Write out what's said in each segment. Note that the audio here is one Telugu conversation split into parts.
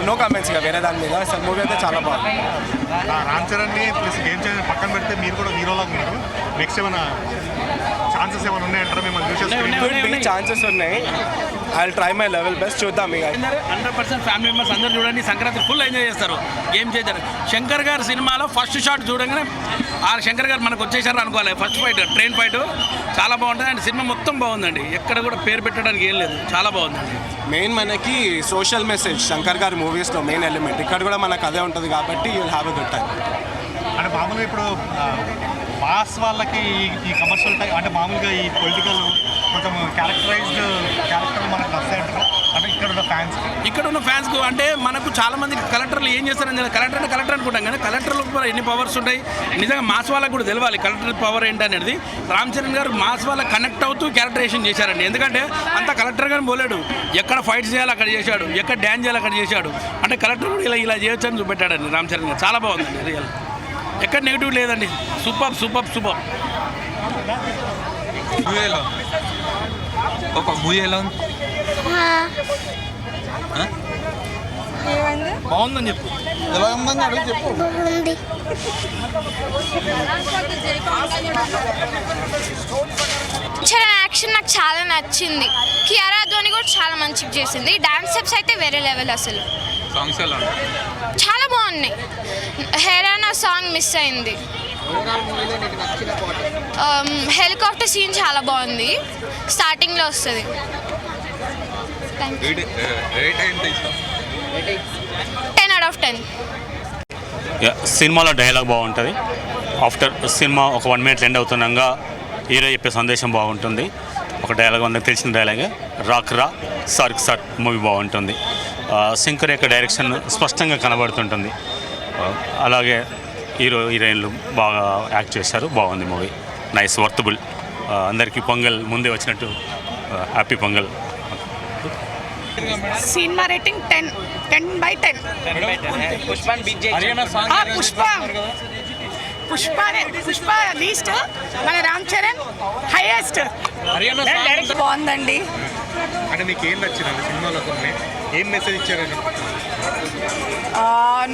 నో కామెంట్స్ ఇక వేరే దాని మీద. అసలు మూవీ అయితే చాలా బాగుంది. రామ్ చరణ్ని ప్లస్ గేమ్ చేంజర్ పక్కన పెడితే మీరు కూడా హీరోలాగా ఉన్నారు. నెక్స్ట్ ఏమైనా ఛాన్సెస్ ఏమైనా ఉన్నాయంటారా మిమ్మల్ని చూసే? ఛాన్సెస్ ఉన్నాయి. I will try my level best. చూద్దాం ఇక. 100% ఫ్యామిలీ మెంబర్స్ అందరూ చూడండి. సంక్రాంతి ఫుల్ ఎంజాయ్ చేస్తారు. గేమ్ చేంజర్ శంకర్ గారు సినిమాలో ఫస్ట్ షాట్ చూడగానే ఆ శంకర్ గారు మనకు వచ్చేసారు అనుకోవాలి. ఫస్ట్ ఫైట్ ట్రైన్ ఫైట్ చాలా బాగుంటుంది. అండ్ సినిమా మొత్తం బాగుందండి. ఎక్కడ కూడా పేరు పెట్టడానికి ఏం లేదు. చాలా బాగుందండి. మెయిన్ మనకి సోషల్ మెసేజ్ శంకర్ గారి మూవీస్లో మెయిన్ ఎలిమెంట్. ఇక్కడ కూడా మనకు అదే ఉంటుంది కాబట్టి you will have a good time. అంటే మామూలుగా ఇప్పుడు మాస్ వాళ్ళకి ఈ కమర్షియల్ టైం అంటే మామూలుగా ఈ పొలిటికల్ కొంచెం క్యారెక్టరైజ్డ్ క్యారెక్టర్ మనకు వస్తాయంటారు. అంటే ఇక్కడ ఉన్న ఫ్యాన్స్కు అంటే మనకు చాలా మంది కలెక్టర్లు ఏం చేస్తారని కలెక్టర్ అంటే కలెక్టర్ అనుకుంటాం కానీ కలెక్టర్లకు కూడా ఎన్ని పవర్స్ ఉంటాయి. నిజంగా మాస్ వాళ్ళకు కూడా తెలియాలి కలెక్టర్ పవర్ ఏంటి అనేది. రామ్ చరణ్ గారు మాస్ వాళ్ళకి కనెక్ట్ అవుతూ క్యారెక్టరేషన్ చేశారండి. ఎందుకంటే అంత కలెక్టర్ గారిని పోలేడు. ఎక్కడ ఫైట్స్ చేయాలి అక్కడ చేశాడు, ఎక్కడ డ్యాన్స్ చేయాలి అక్కడ చేశాడు. అంటే కలెక్టర్ కూడా ఇలా చేయొచ్చు అని చూపెట్టాడండి రామ్ చరణ్ గారు. చాలా బాగుందండి. రియల్ ఎక్కడ నెగిటివ్ లేదండి. Super super super. ఒక మూవీ ఎలా ఉంది? బాగుందని చెప్పు. ఎలా ఉందని అడిగి చెప్పు. చరణ్ యాక్షన్ నాకు చాలా నచ్చింది. కియారా అద్వానీ కూడా చాలా మంచిగా చేసింది. డాన్స్ స్టెప్స్ అయితే వేరే లెవెల్. అసలు సాంగ్స్ ఎలా చాలా బాగున్నాయి. హెరానా సాంగ్ మిస్ అయింది. హెలికాప్టర్ సీన్ చాలా బాగుంది. స్టార్టింగ్లో వస్తుంది. 10/10. సినిమాలో డైలాగ్ బాగుంటుంది. ఆఫ్టర్ సినిమా ఒక 1 minute ఎండ్ అవుతున్నాగా హీరో చెప్పే సందేశం బాగుంటుంది. ఒక డైలాగ్ అందరికి తెలిసిన డైలాగే రాక్ రా సర్క్ సర్ మూవీ బాగుంటుంది. శంకర్ యొక్క డైరెక్షన్ స్పష్టంగా కనబడుతుంటుంది. అలాగే హీరోయిన్లు బాగా యాక్ట్ చేశారు. బాగుంది మూవీ. Nice worthable. అందరికీ పొంగల్ ముందే వచ్చినట్టు happy pongal. Cinema rating 10/10. Pushpa least, మన రామ్ చరణ్ హైయెస్ట్. బాగుందండి. అంటే మీకు ఏం నచ్చిందండి సినిమాలో? ఏం మెసేజ్ ఇచ్చారండి?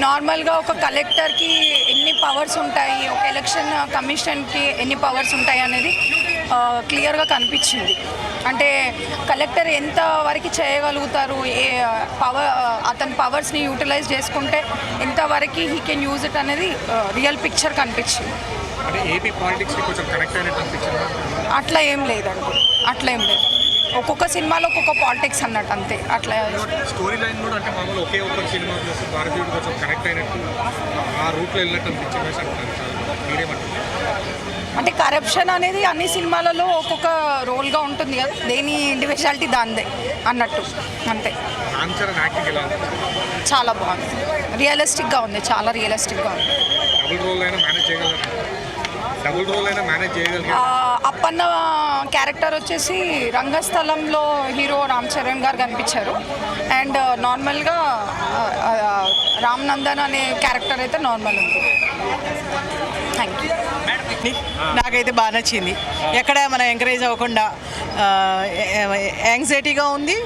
నార్మల్గా ఒక కలెక్టర్కి ఎన్ని పవర్స్ ఉంటాయి, ఒక ఎలక్షన్ కమిషన్కి ఎన్ని పవర్స్ ఉంటాయి అనేది క్లియర్గా కనిపించింది. అంటే కలెక్టర్ ఎంత వరకు చేయగలుగుతారు, ఏ అతని పవర్స్ని యూటిలైజ్ చేసుకుంటే ఎంతవరకు హీ కెన్ యూజ్ ఇట్ అనేది రియల్ పిక్చర్ కనిపించింది. అంటే ఏపీ పాలిటిక్స్కి కొంచెం కనెక్ట్ అయినట్టు అనిపించింది. అట్లా ఏం లేదండి. అట్లా ఏం లేదు. ఒక్కొక్క సినిమాలో ఒక్కొక్క పాలిటిక్స్ అన్నట్టు అంతే. అట్లా స్టోరీ లైన్ కూడా అంటే మామూలు ఒకే ఒక్క సినిమా భారతీయుడు కొంచెం కనెక్ట్ అయినట్టు ఆ రూట్లో వెళ్ళినట్టు అనిపించింది అంటారు. మీరేమంటారు? అంటే కరప్షన్ అనేది అన్ని సినిమాలలో ఒక్కొక్క రోల్గా ఉంటుంది కదా, దేని ఇండివిజువాలిటీ దాందే అన్నట్టు అంతే. రామ్ చరణ్ యాక్టింగ్ ఎలా ఉంది? చాలా బాగుంది. రియలిస్టిక్గా ఉంది. చాలా రియలిస్టిక్గా ఉంది. డబుల్ రోల్ అయినా మేనేజ్ చేయగలిగారు. అప్పన్న క్యారెక్టర్ వచ్చేసి రంగస్థలంలో హీరో రామ్ చరణ్ గారు కనిపించారు. అండ్ నార్మల్గా రామ్ నందన్ అనే క్యారెక్టర్ అయితే నార్మల్ ఉంది. Thank you. నాకైతే బాగా నచ్చింది. ఎక్కడ మనం ఎంకరేజ్ అవ్వకుండా యాంగ్జైటీగా ఉంది.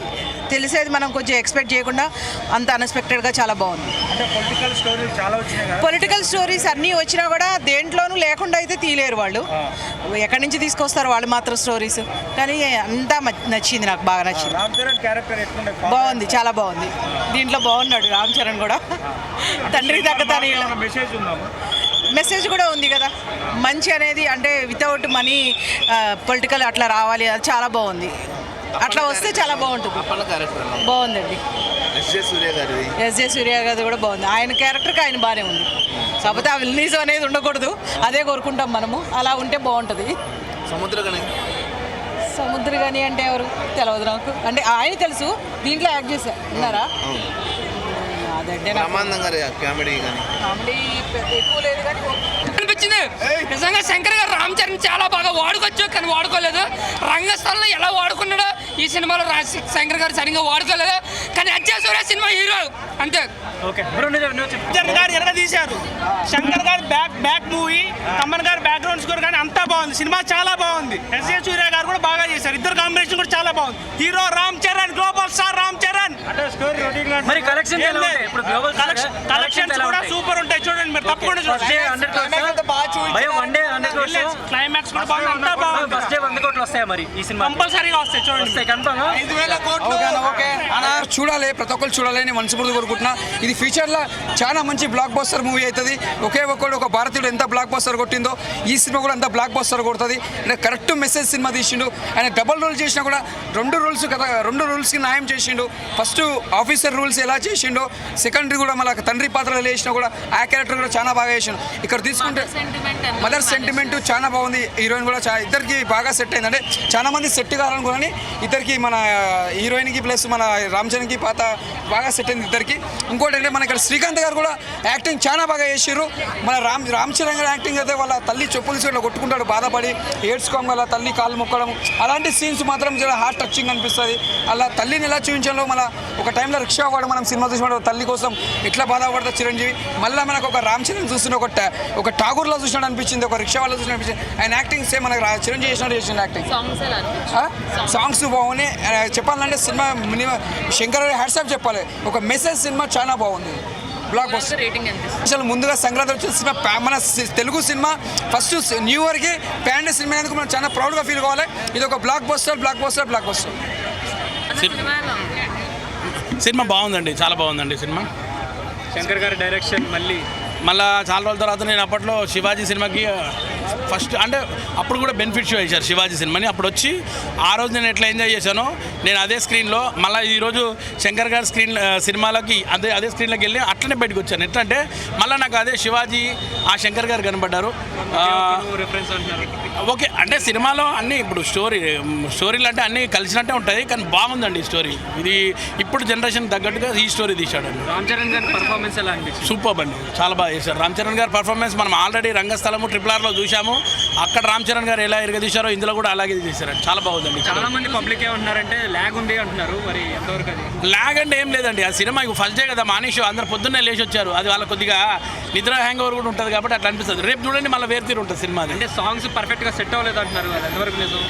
తెలిసేది మనం కొంచెం ఎక్స్పెక్ట్ చేయకుండా అంత అన్ఎక్స్పెక్టెడ్గా చాలా బాగుంది. అంటే పొలిటికల్ స్టోరీస్ అన్నీ వచ్చినా కూడా దేంట్లోనూ లేకుండా అయితే తీయలేరు వాళ్ళు. ఎక్కడి నుంచి తీసుకొస్తారు వాళ్ళు మాత్రం స్టోరీస్. కానీ అంతా నచ్చింది. నాకు బాగా నచ్చింది. బాగుంది. చాలా బాగుంది. దీంట్లో బాగున్నాడు రామ్ చరణ్ కూడా. తండ్రి తగ్గతాని మెసేజ్ కూడా ఉంది కదా. మంచి అనేది అంటే వితౌట్ మనీ పొలిటికల్ అట్లా రావాలి. అది చాలా బాగుంది. అట్లా వస్తే చాలా బాగుంటుంది. బాగుందండి. ఎస్జే సూర్య గారి కూడా బాగుంది. ఆయన క్యారెక్టర్కి ఆయన బాగానే ఉంది. కాకపోతే ఆ విల్నీస్ అనేది ఉండకూడదు. అదే కోరుకుంటాం మనము. అలా ఉంటే బాగుంటుంది. సముద్రగని అంటే ఎవరు తెలియదు నాకు. అంటే ఆయన తెలుసు. దీంట్లో యాక్ట్ చేశారు. ఉన్నారా? అదంటే కామెడీ ఎక్కువ లేదు కానీ అనిపించింది. నిజంగా శంకర్ గారు రామ్ చరణ్ చాలా బాగా వాడుకోవచ్చు కానీ వాడుకోలేదు. రంగస్థలంలో ఎలా వాడుకున్నాడో ఈ సినిమాలో శంకర్ గారు సరిగ్గా వాడుకోలేదు, కానీ అజ్జా సూర్య సినిమా హీరో అంతే. శంకర్ గారు ఎలాగ తీశారు, శంకర్ గారు బ్యాక్ మూవీ, తమ్మన్ గారు బ్యాక్గ్రౌండ్ స్కోర్ కానీ అంతా బాగుంది, సినిమా చాలా బాగుంది. ఎస్ఏ సూర్య గారు కూడా బాగా చేశారు, ఇద్దరు కాంబినేషన్ కూడా చాలా బాగుంది. Hero Ram Charan, global star Ram Charan. మరి కలెక్షన్ కూడా సూపర్ ఉంటాయి, చూడండి మీరు తప్పకుండా చూడండి. క్లైమాక్స్ కూడా బాగుంది, అంతా బాగుంది. ఫస్ట్ డే 100 కోట్లు వస్తాయి మరి ఈ సినిమా కంపల్సరీగా వస్తాయి, చూడండి. కన్ఫర్మ్. చూడాలి, ప్రతి ఒక్కరు చూడాలి అని మనస్ఫూర్తిగా కోరుకుంటున్నా. ఇది ఫ్యూచర్లో చాలా మంచి బ్లాక్ బస్టర్ మూవీ అవుతుంది. ఒకే ఒక్కడు ఒక భారతీయుడు ఎంత బ్లాక్ బస్టర్ కొట్టిందో ఈ సినిమా కూడా అంత బ్లాక్ బస్టర్ కొడుతుంది. అంటే కరెక్ట్ మెసేజ్ సినిమా తీసిండు. ఆయన డబల్ రోల్ చేసినా కూడా రెండు రూల్స్కి న్యాయం చేసిండు. ఫస్ట్ ఆఫీసర్ రూల్స్ ఎలా చేసిండో, సెకండరీ కూడా మళ్ళీ తండ్రి పాత్రలు వేసినా కూడా ఆ క్యారెక్టర్ కూడా చాలా బాగా చేసిండు. ఇక్కడ తీసుకుంటే మదర్ సెంటిమెంట్ చాలా బాగుంది. హీరోయిన్ కూడా ఇద్దరికి బాగా సెట్ అయింది. అంటే చాలా మంది సెట్ కావాలనుకుని ఇద్దరికి, మన హీరోయిన్కి ప్లస్ మన రామ్ చరణ్కి పాత బాగా సెట్ అయింది ఇద్దరికి. ఇంకోటి అంటే మన ఇక్కడ శ్రీకాంత్ గారు కూడా యాక్టింగ్ చాలా బాగా చేసారు. మన రామ్ చరణ్ గారు యాక్టింగ్ అయితే వాళ్ళ తల్లి చెప్పులు ఇట్లా కొట్టుకుంటాడు బాధపడి, ఏడ్చుకోవడం వల్ల తల్లి కాళ్ళు మొక్కడం, అలాంటి సీన్స్ మాత్రం చాలా హార్ట్ టచింగ్ అనిపిస్తుంది. అలా తల్లిని ఎలా చూపించాలో, మన ఒక టైంలో రిక్షా వాడు మనం సినిమా చూసినప్పుడు తల్లి కోసం ఎట్లా బాధపడతాడు చిరంజీవి, మళ్ళీ మనకు ఒక రామ్ చరణ్ చూసిన ఒక ఠాగూర్లో చూసినట్టు అనిపించింది, ఒక రిక్షా వాళ్ళు చూసినట్టు అనిపించింది. ఆయన యాక్టింగ్ సేమ్ మనకు చిరంజీవి చేసినట్టు చేసిన యాక్టింగ్. సాంగ్స్ బాగున్నాయి. చెప్పాలంటే సినిమా మినిమం శంకర్ హ్యాట్సాప్ చెప్పాలి. ఒక మెసేజ్ సినిమా చాలా బాగుంది, బ్లాక్ బస్టర్. అసలు ముందుగా సంక్రాంతి వచ్చిన సినిమా, మన తెలుగు సినిమా ఫస్ట్ న్యూ ఇయర్కి ప్యాండ్ సినిమా అయినందుకు మనం చాలా ప్రౌడ్గా ఫీల్ కావాలి. ఇది ఒక బ్లాక్ బస్టర్. సినిమా బాగుందండి, చాలా బాగుందండి సినిమా. శంకర్ గారి డైరెక్షన్ మళ్ళీ చాలా రోజుల తర్వాత నేను అప్పట్లో శివాజీ సినిమాకి ఫస్ట్ అంటే అప్పుడు కూడా బెనిఫిట్ షో వేశారు శివాజీ సినిమాని. అప్పుడు వచ్చి ఆ రోజు నేను ఎట్లా ఎంజాయ్ చేశానో నేను అదే స్క్రీన్లో మళ్ళీ ఈరోజు శంకర్ గారి సినిమాలకి అదే స్క్రీన్లోకి వెళ్ళి అట్లనే బయటకు వచ్చాను. ఎట్లా అంటే మళ్ళీ నాకు అదే శివాజీ, ఆ శంకర్ గారు కనబడ్డారు. రిఫరెన్స్ అంటున్నారు. ఓకే అంటే సినిమాలో అన్నీ ఇప్పుడు స్టోరీలు అంటే అన్నీ కలిసినట్టే ఉంటుంది, కానీ బాగుందండి స్టోరీ. ఇది ఇప్పుడు జనరేషన్ తగ్గట్టుగా ఈ స్టోరీ తీశాడు. రామ్ చరణ్ గారి పర్ఫార్మెన్స్ ఎలా అనిపించింది? సూపర్ అండి, చాలా బాగా చేశారు. రామ్ చరణ్ గారి పర్ఫార్మెన్స్ మనం ఆల్రెడీ రంగస్థలము RRRలో చూసాము. అక్కడ రామ్ చరణ్ గారు ఎలా ఎరగదీశారో ఇందులో కూడా అలాగే తీశారు, చాలా బాగుందండి. చాలా మంది పబ్లిక్ ఏమంటున్నారంటే ల్యాగ్ ఉంది అంటున్నారు, మరి ఎంతవరకు అది? ల్యాగ్ అంటే ఏం లేదండి, ఆ సినిమా ఫస్ట్ డే కదా మార్నింగ్ షో, అందరు పొద్దున్నే లేచి వచ్చారు. అది వాళ్ళ కొద్దిగా నిద్ర హ్యాంగ్ ఓవర్ కూడా ఉంటుంది కాబట్టి అట్లా అనిపిస్తుంది. రేపు చూడండి మళ్ళీ వేరు తీరు ఉంటుంది సినిమా. అంటే సాంగ్స్ పర్ఫెక్ట్గా సెట్ అవ్వలేదు అంటున్నారు, ఎంతవరకు నిజం?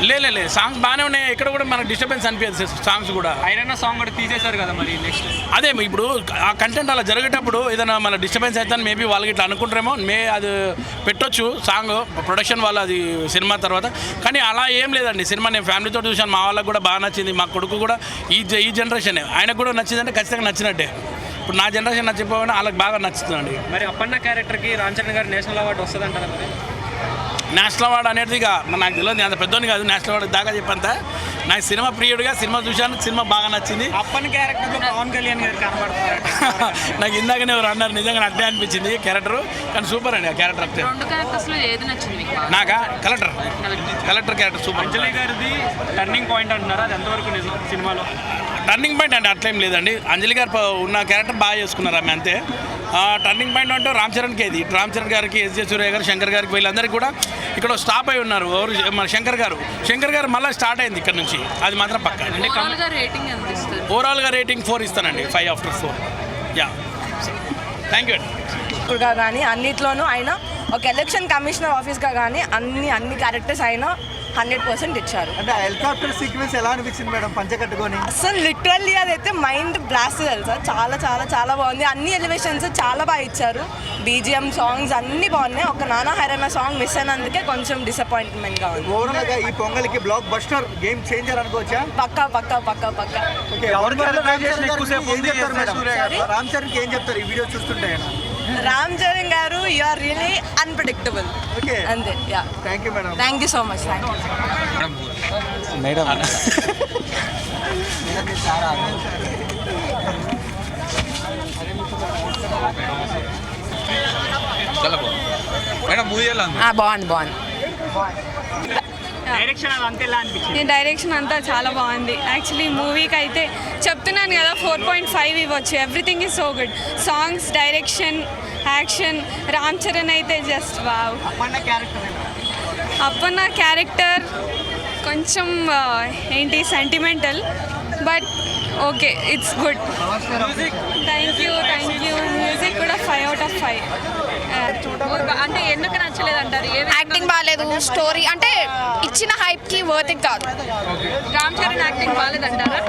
లే సాంగ్స్ బాగానే ఉన్నాయి, ఇక్కడ కూడా మనకు డిస్టర్బెన్స్ అనిపించదు. సాంగ్స్ కూడా ఐరన్ సాంగ్ కూడా తీసేశారు కదా, మరి నెక్స్ట్ అదే ఇప్పుడు ఆ కంటెంట్ అలా జరిగేటప్పుడు ఏదైనా మన డిస్టర్బెన్స్ అయితే మేబీ వాళ్ళకి ఇట్లా అనుకుంటారేమో, అది పెట్టొచ్చు సాంగ్ ప్రొడక్షన్ వాళ్ళు అది సినిమా తర్వాత. కానీ అలా ఏం లేదండి, సినిమా నేను ఫ్యామిలీతో చూశాను, మా వాళ్ళకి కూడా బాగా నచ్చింది. మా కొడుకు కూడా ఈ జనరేషన్ ఆయనకు కూడా నచ్చిందంటే ఖచ్చితంగా నచ్చినట్టే. ఇప్పుడు నా జనరేషన్ నచ్చిపోయినా వాళ్ళకి బాగా నచ్చుతుందండి. మరి అప్పన్న క్యారెక్టర్కి రామ్ చరణ్ గారు నేషనల్ అవార్డు వస్తుందంటారా? నేషనల్ అవార్డు అనేది ఇక నాకు తెలియదు, అంత పెద్దోని కాదు నేషనల్ అవార్డు దాకా చెప్పంతా. నాకు సినిమా ప్రియుడిగా సినిమా చూశాను, సినిమా బాగా నచ్చింది. అప్పన్న క్యారెక్టర్ పవన్ కళ్యాణ్ గారు కనబడుతున్నారు. నాకు ఇందాకనే ఎవరు అన్నారు, నిజంగా అట్టే అనిపించింది క్యారెక్టర్, కానీ సూపర్ అండి ఆ క్యారెక్టర్. నాకా కలెక్టర్ క్యారెక్టర్ సూపర్. అంజలి గారిది టర్నింగ్ పాయింట్ అంటున్నారు, అది ఎంతవరకు నిజం సినిమాలో? టర్నింగ్ పాయింట్ అంటే అట్లేం లేదండి, అంజలి గారు ఉన్న క్యారెక్టర్ బాగా చేసుకున్నారు ఆమె అంతే. టర్నింగ్ పాయింట్ అంటే రామ్ చరణ్కి ఇది, రామ్ చరణ్ గారికి, ఎస్జే సూర్య గారు, శంకర్ గారికి వీళ్ళందరికీ కూడా ఇక్కడ స్టాప్ అయి ఉన్నారు. మన శంకర్ గారు మళ్ళీ స్టార్ట్ అయింది ఇక్కడ నుంచి, అది మాత్రం పక్క. అంటే ఓవరాల్గా రేటింగ్ 4 ఇస్తానండి, 5/4. యా, థ్యాంక్ యూ అండి. కానీ అన్నిట్లోనూ ఆయన ఒక ఎలక్షన్ కమిషనర్ ఆఫీస్గా కానీ అన్ని క్యారెక్టర్స్ ఆయన 100% ఇచ్చారు. అంటే హెలికాప్టర్ సీక్వెన్స్ ఎలా అనిపించింది మేడం, పంచకట్టుకొని? అసలు లిటరల్లీ అదైతే మైండ్ బ్లాస్ట్ తెలుసా, చాలా చాలా చాలా బాగుంది. అన్ని ఎలివేషన్స్ చాలా బాగా ఇచ్చారు, బీజిఎం సాంగ్స్ అన్నీ బాగున్నాయి. ఒక నానా హైరానా సాంగ్ మిస్ అయినందుకే కొంచెం డిసప్పాయింట్మెంట్గా ఉంది. ఓవరాల్గా ఈ పొంగల్కి బ్లాక్ బస్టర్ గేమ్ చేంజర్ అనుకోవచ్చా? పక్కా. రామ్ చరణ్కి ఏం చెప్తారు ఈ వీడియో చూస్తుంటే? రామ్ చరణ్ గారు, యు ఆర్ రియలీ అన్ప్రెడిక్టబుల్. అంతే. Yeah, thank you madam. Thank you so much. Madam movie ఎలా ఉంది? బాగుంది. డైరెక్షన్ అంతా చాలా బాగుంది. యాక్చువల్లీ మూవీకి అయితే చెప్తున్నాను కదా 4.5 ఇవ్వచ్చు. Everything is so good. Songs, direction, action. Ram Charan అయితే జస్ట్ వావ్. అప్పన్న క్యారెక్టర్ కొంచెం ఏంటి sentimental but okay it's good. Thank you music కూడా 5 out of 5. అంటే ఎందుకు నచ్చలేదు అంటారు? యాక్టింగ్ బాగాలేదు, స్టోరీ అంటే ఇచ్చిన హైప్కి వర్త్ ఇట్ కాదు. రామ్ చరణ్ యాక్టింగ్ బాగాలేదంటారా?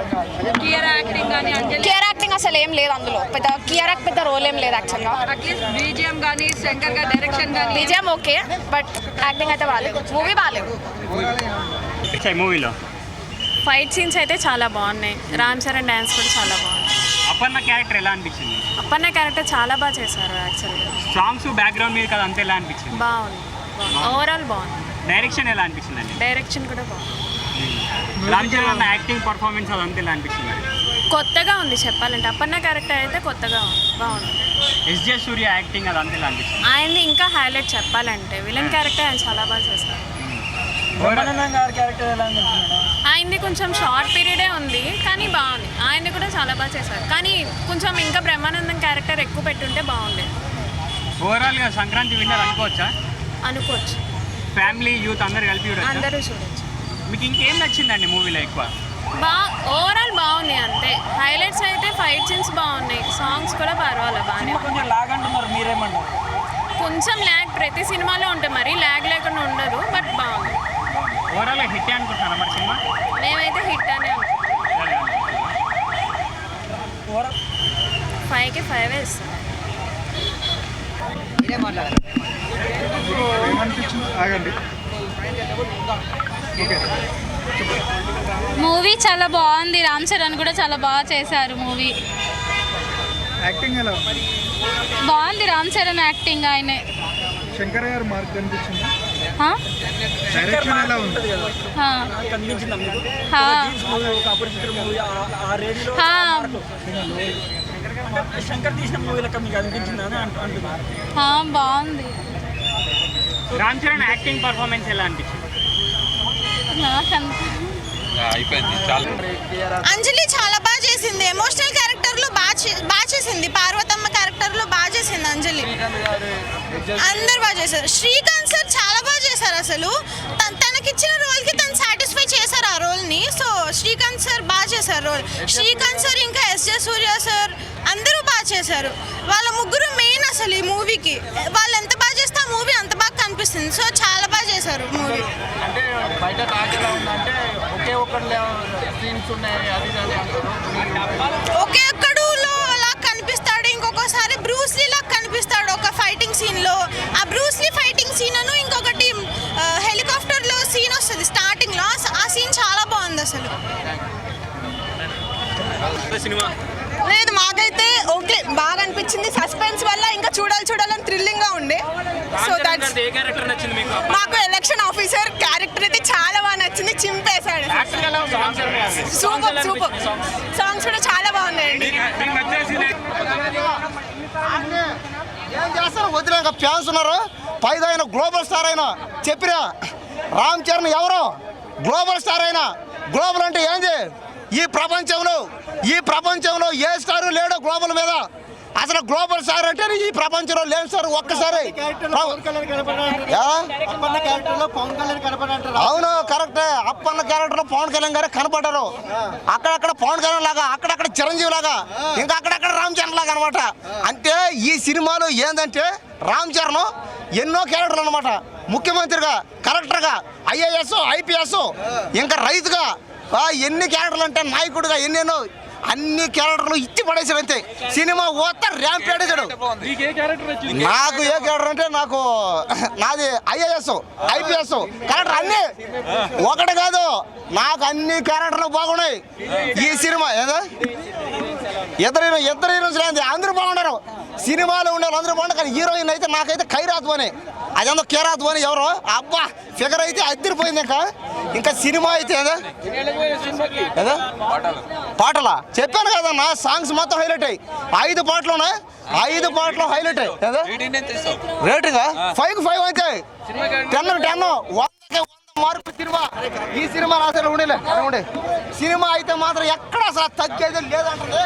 కియారా యాక్టింగ్ కానీ కియర్ యాక్టింగ్ అసలు ఏం లేదు అందులో, పెద్ద కియర్ పెద్ద రోల్ ఏం లేదు యాక్చువల్గా. అట్లీస్ట్ బీజిఎం కానీ శంకర్ గారి డైరెక్షన్ కానీ బీజిఎం ఓకే బట్ యాక్టింగ్ అయితే బాగాలేదు, మూవీ బాగాలేదు. మూవీలో ఫైట్ సీన్స్ అయితే చాలా బాగున్నాయి. రామ్ చరణ్ డ్యాన్స్ కూడా చాలా బాగుంది. అపర్ణ క్యారెక్టర్ ఎలా అనిపించింది? అప్పన్న క్యారెక్టర్ చాలా బాగా చేశారు యాక్చువల్గా. సాంగ్స్ బ్యాక్గ్రౌండ్ మీద కదా అంతే ఎలా అనిపించింది? బాగుంది, ఓవరాల్ బాగుంది. డైరెక్షన్ ఎలా అనిపించింది అండి? డైరెక్షన్ కూడా బాగుంది. రామ్ చరణ్ యాక్టింగ్ పర్ఫార్మెన్స్ అదంతా ఎలా అనిపించింది? కొత్తగా ఉంది చెప్పాలంటే. అప్పన్న క్యారెక్టర్ అయితే కొత్తగా ఉంది, బాగుంది. ఎస్జే సూర్య యాక్టింగ్ అదంతా ఎలా అనిపించింది? ఆయనది ఇంకా హైలైట్ చెప్పాలంటే విలన్ క్యారెక్టర్ ఆయన చాలా బాగా చేశారు. ఆయనది కొంచెం షార్ట్ పీరియడే ఉంది కానీ బాగుంది. ఆయనది కూడా చాలా బాగా చేశారు కానీ కొంచెం ఇంకా బ్రహ్మానందం క్యారెక్టర్ ఎక్కువ పెట్టుంటే బాగుండేది. ఓవరాల్గా సంక్రాంతి విన్నర్ అనుకోవచ్చా? అనుకోవచ్చు, ఫ్యామిలీ యూత్ అందరు కలిపి చూడొచ్చా? అందరూ చూడొచ్చు. మీకు ఇంకేం నచ్చిందండి మూవీలో ఎక్కువ? ఓవరాల్ బాగుంది అంతే. హైలైట్స్ అయితే ఫైట్ సీన్స్ బాగున్నాయి, సాంగ్స్ కూడా పర్వాలేదు బాగానే. కొంచెం లాగ్ అంటున్నారు, మీరేమంటారు? కొంచెం ల్యాగ్ ప్రతి సినిమాలో ఉంటుంది, మరి ల్యాగ్ లేకుండా ఉండదు బట్ బాగుంది. ఓవరాల్గా హిట్ అనుకుంటున్నారా మరి సినిమా? మేమైతే హిట్ అనే అనుకుంటాం. 5కి 5 ఇస్తాం. మూవీ చాలా బాగుంది. రామ్ చరణ్ కూడా చాలా బాగా చేశారు మూవీ. యాక్టింగ్ ఎలా బాగుంది రామ్ చరణ్ యాక్టింగ్. ఆయనే శంకర్ గారు మార్క్ కనిపించింది. హా? డైరెక్షన్ ఎలా ఉంది? హా. హా. హా. హా, బాగుంది. రామ్ చరణ్ యాక్టింగ్ పర్ఫార్మెన్స్ ఎలా అనిపించింది? నాకంత అంజలి చాలా బాగా చేసింది. ఎమోషనల్ క్యారెక్టర్లో బాగా చేసింది. పార్వతమ్మ క్యారెక్టర్లో బాగా చేసింది అంజలి. అందరు బాగా చేశారు. శ్రీకాంత్ సార్ చాలా బాగా చేశారు. అసలు తనకిచ్చిన రోల్కి తను సాటిస్ఫై చేశారు ఆ రోల్ని. సో శ్రీకాంత్ సార్ బాగా చేశారు రోల్. శ్రీకాంత్ సార్ ఇంకా ఎస్జే సూర్య సార్ అందరూ బాగా చేశారు. వాళ్ళ ముగ్గురు మెయిన్ అసలు ఈ మూవీకి. వాళ్ళు ఎంత బాగా చేస్తే ఆ మూవీ అంత బాగా కనిపిస్తుంది. సో చాలా బాగా చేశారు మూవీ. అంటే బయట టాక్ ఎలా ఉందంటే ఒకే ఒక్కడు సీన్స్ ఉన్నాయి అది ఒకే ఒక్కడులో అలా కనిపిస్తాడు. ఇంకొకసారి బ్రూస్లీ లా కనిపిస్తాడు ఒక ఫైటింగ్ సీన్లో. ఆ బ్రూస్లీ ఫైటింగ్ సీన్ను ఇంకొకటి హెలికాప్టర్లో సీన్ వస్తుంది స్టార్టింగ్లో. ఆ సీన్ చాలా బాగుంది అసలు. లేదు మాకైతే ఓకే బాగా అనిపించింది. సస్పెన్స్ వల్ల ఇంకా చూడాలని థ్రిల్లింగ్ గా ఉండే. సో దట్స్ ఏ క్యారెక్టర్ నచ్చింది మీకు? మాకు ఎలక్షన్ ఆఫీసర్ క్యారెక్టర్ అయితే చాలా బాగా నచ్చింది. చింపేశాడు. సూపర్ సాంగ్స్ కూడా చాలా బాగున్నాయండి. ఏం చేస్తారు వదిలేక ఫ్యాన్స్ ఉన్నారు. పైగా ఆయన గ్లోబల్ స్టార్ అయినా చెప్పినా రామ్ చరణ్ ఎవరో గ్లోబల్ స్టార్ అయినా. గ్లోబల్ అంటే ఏంది? ఈ ప్రపంచంలో ఏ స్టారు లేడో గ్లోబల్ మీద. అసలు గ్లోబల్ స్టార్ అంటే ఈ ప్రపంచంలో లేని స్టార్ ఒక్కసారి. అవును కరెక్టే. అప్పన్న క్యారెక్టర్లో పవన్ కళ్యాణ్ గారు కనపడ్డారు. అక్కడక్కడ పవన్ కళ్యాణ్ లాగా, అక్కడక్కడ చిరంజీవి లాగా, ఇంకా అక్కడక్కడ రామ్ చరణ్ లాగా అనమాట. అంటే ఈ సినిమాలో ఏంటంటే రామ్ చరణ్ ఎన్నో క్యారెక్టర్లు అనమాట. ముఖ్యమంత్రిగా, కలెక్టర్గా, ఐఏఎస్, ఐపీఎస్, ఇంకా రైతుగా, ఎన్ని క్యారెక్టర్లు అంటే నాయకుడిగా ఎన్నెన్నో అన్ని క్యారెక్టర్లు ఇచ్చి పడేసాడు అంతే. సినిమా ఓత ర్యాంప్ ఆడేసాడు. నాకు ఏ క్యారెక్టర్ అంటే నాది ఐఏఎస్, ఐపీఎస్ క్యారెక్టర్ అన్నీ ఒకటి కాదు. నాకు అన్ని క్యారెక్టర్లు బాగున్నాయి ఈ సినిమా. ఏదో ఇద్దరు హీరోయిన్స్ లేదు, అందరూ బాగున్నారు. సినిమాలో ఉండే అందరూ బాగున్నారు. కానీ హీరోయిన్ అయితే నాకైతే ఖైరాత్ అని, అదేందో కేరాత్ అని ఎవరో అబ్బా ఫిగర్ అయితే అద్దరిపోయింది. ఇంకా సినిమా అయితే ఏదో పాటలా చెప్పాను కదా నా సాంగ్స్ మొత్తం హైలైట్ అయ్యి 5 పాటలున్నా 5 పాటలు హైలైట్ అయ్యి. రేటింగ్ 5కి 5 అయితే 10కి 10 100కి 100 మార్కు సినిమా. ఈ సినిమా అసలు ఉండే సినిమా అయితే మాత్రం ఎక్కడ అసలు తగ్గేది లేదంటే